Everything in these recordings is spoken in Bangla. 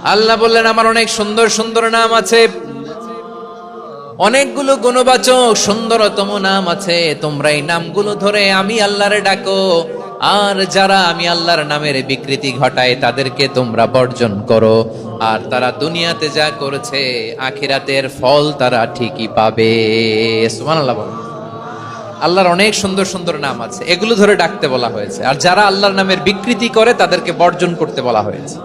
আল্লাহ বললেন আমার অনেক সুন্দর সুন্দর নাম আছে, অনেকগুলো গুণবাচক সুন্দরতম নাম আছে। তোমরা এই নামগুলো ধরে আমি আল্লাহরে ডাকো, আর যারা আমি আল্লাহর নামের বিকৃতি ঘটায় তাদেরকে তোমরা বর্জন করো। আর তারা দুনিয়াতে যা করেছে আখিরাতের ফল তারা ঠিকই পাবে। সুবহানাল্লাহ বলো। আল্লাহর অনেক সুন্দর সুন্দর নাম আছে, এগুলো ধরে ডাকতে বলা হয়েছে। আর যারা আল্লাহর নামের বিকৃতি করে তাদেরকে বর্জন করতে বলা হয়েছে।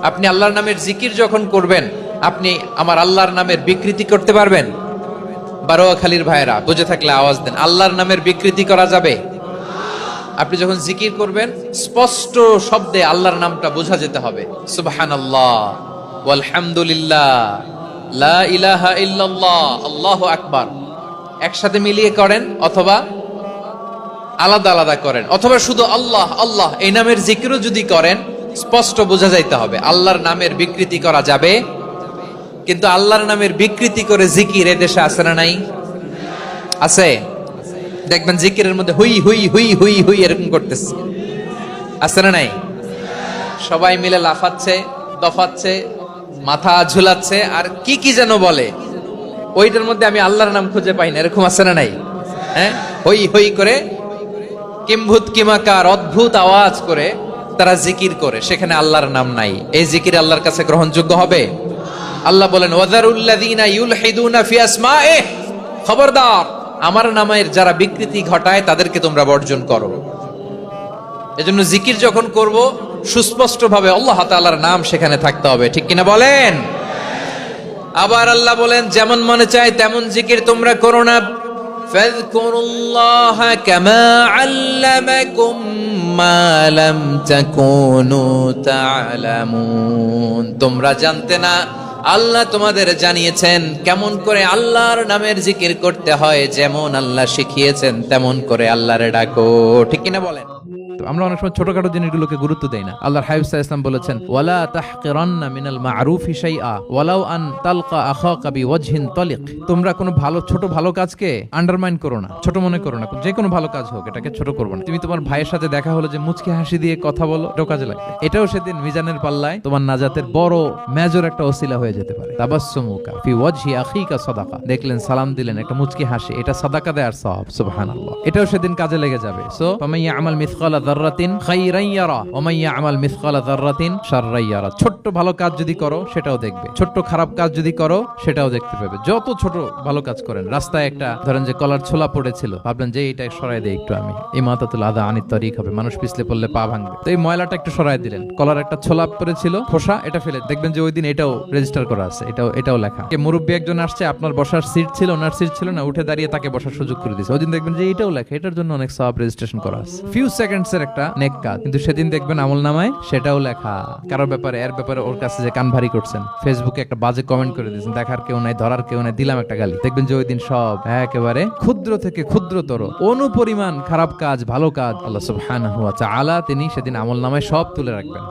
আপনি আল্লাহর নামের জিকির যখন করবেন, আপনি আমার আল্লাহর নামের বিকৃতি করতে পারবেন? বারোয়াখালীর ভাইরা বুঝে থাকলে আওয়াজ দেন। আল্লাহর নামের বিকৃতি করা যাবে? আপনি যখন জিকির করবেন স্পষ্ট শব্দে আল্লাহর নামটা বোঝা যেতে হবে। সুবহানাল্লাহ, ওয়ালহামদুলিল্লাহ, লা ইলাহা ইল্লাল্লাহ, আল্লাহু আকবার। একসাথে মিলিয়ে করেন অথবা আলাদা আলাদা করেন, অথবা শুধু আল্লাহ আল্লাহ এই নামের জিকিরও যদি করেন স্পষ্ট বোঝা যাইতে হবে। আল্লাহর নামের বিকৃতি করা যাবে, কিন্তু আল্লাহর নামের বিকৃতি করে জিকির এদেশে আছে না নাই? আছে। দেখবেন জিকিরের মধ্যে হুই হুই হুই হুই হুই এরকম করতেছে, আছে না নাই? সবাই মিলে লাফাচ্ছে, দফাচ্ছে, মাথা ঝুলাচ্ছে, আর কি কি যেন বলে, ওইটার মধ্যে আমি আল্লাহর নাম খুঁজে পাই না, এরকম আছে না নাই? হ্যাঁ, হই হই করে কিম্ভূত কিমাকার অদ্ভুত আওয়াজ করে তারা জিকির করে, সেখানে আল্লাহর নাম নাই। এই জিকির আল্লাহর কাছে গ্রহণযোগ্য হবে? আল্লাহ বলেন ওয়াযারুল্লাযীনা ইউলহিদুনা ফি আসমাইহি, খবরদার আমার নামের যারা বিকৃতি ঘটায় তাদেরকে তোমরা বর্জন করো। এজন্য জিকির যখন করব সুস্পষ্ট ভাবে আল্লাহ তাআলার নাম সেখানে থাকতে হবে, ঠিক কিনা বলেন? আবার আল্লাহ বলেন যেমন মনে চায় তেমন জিকির তোমরা করো না। ফাযকুরুল্লাহা কামা আল্লামাকুম মা লাম তাকুনু তা'লামুন। তোমরা জানতে না, আল্লাহ তোমাদের জানিয়েছেন কেমন করে আল্লাহর নামের জিকির করতে হয়, যেমন আল্লাহ শিখিয়েছেন তেমন করে আল্লাহরে ডাকো, ঠিক কিনা বলেন? আমরা অনেক সময় ছোটখাটো জিনিসগুলোকে গুরুত্ব দেই না। আল্লাহর হাবিব সাল্লাল্লাহু আলাইহি ওয়াসাল্লাম বলেছেন ওয়ালা তাহকিরান্না মিনাল মা'রুফি শাইআ ওয়ালাউ আন তালকা আখাকা বিওয়াজহিন তালিক। তোমরা কোনো ভালো ছোট ভালো কাজকে আন্ডারমাইন করো না, ছোট মনে করো না। যে কোনো ভালো কাজ হোক এটাকে ছোট করবে না। তুমি তোমার ভাইয়ের সাথে দেখা হলো যে মুচকি হাসি দিয়ে কথা বলো, এটাও কাজে লাগবে। এটাও সেদিন মিজানের পাল্লায় তোমার নাজাতের বড় মেজর একটা ওসিলা হয়ে যেতে পারে। তাবাসসুমুকা ফি ওয়াজহি আখিকা সাদাকা। দেখলেন, সালাম দিলেন, একটা মুচকি হাসি, এটা সাদাকা দেওয়ার সওয়াব। সুবহানাল্লাহ, এটাও সেদিন কাজে লেগে যাবে। সো ফামাইয়া আমাল মিসকালা যাররাতিন খাইরান ইয়ারা ওয়া মাইয়া আমাল মিসকালা যাররাতিন শাররান ইয়ারা। ছোট ভালো কাজ যদি করো সেটাও দেখবে, ছোট খারাপ কাজ যদি করো সেটাও দেখতে পাবে। যত ছোট ভালো কাজ করেন, রাস্তায় একটা ধরেন যে কলার ছোলা পড়েছিল, ভাবলেন যে এইটা সরাই দেই একটু, আমি ইমাতাতুল আদা আনিত তারিক হবে, মানুষ পিছলে পড়লে পা ভাঙবে, তো এই ময়লাটা একটু সরাই দিলেন। কলার একটা ছোলা পড়েছিল, খোসা, এটা ফেলে দেখবেন যে ওই দিন এটাও রেজিস্টার করা আছে, এটাও লেখা। মুরব্বী একজন আসছে, আপনার বসার সিট ছিল, ওনার সিট ছিল না, উঠে দাঁড়িয়ে তাকে বসার সুযোগ করে দিয়েছে। ওই দিন দেখবেন যে এটাও লেখা, এটার জন্য অনেক সওয়াব রেজিস্ট্রেশন করা আছে। ফিউ সেকেন্ডস এর একটা নেক কাজ, কিন্তু সেদিন দেখবেন আমল নামায় সেটাও লেখা। কারোর ব্যাপারে এর ব্যাপারে ওর কাছে যে কান ভারী করছেন, ফেসবুকে একটা বাজে কমেন্ট করে দিয়েছেন, দেখার কেউ নাই, ধরার কেউ নাই, দিলাম একটা গালি, দেখবেন যে ওই দিন সব একেবারে ক্ষুদ্র থেকে ক্ষুদ্রতর অনুপরিমাণ খারাপ কাজ ভালো কাজ আল্লাহ সুবহানাহু ওয়া তাআলা তিনি সেদিন আমল নামায় সব তুলে রাখবেন।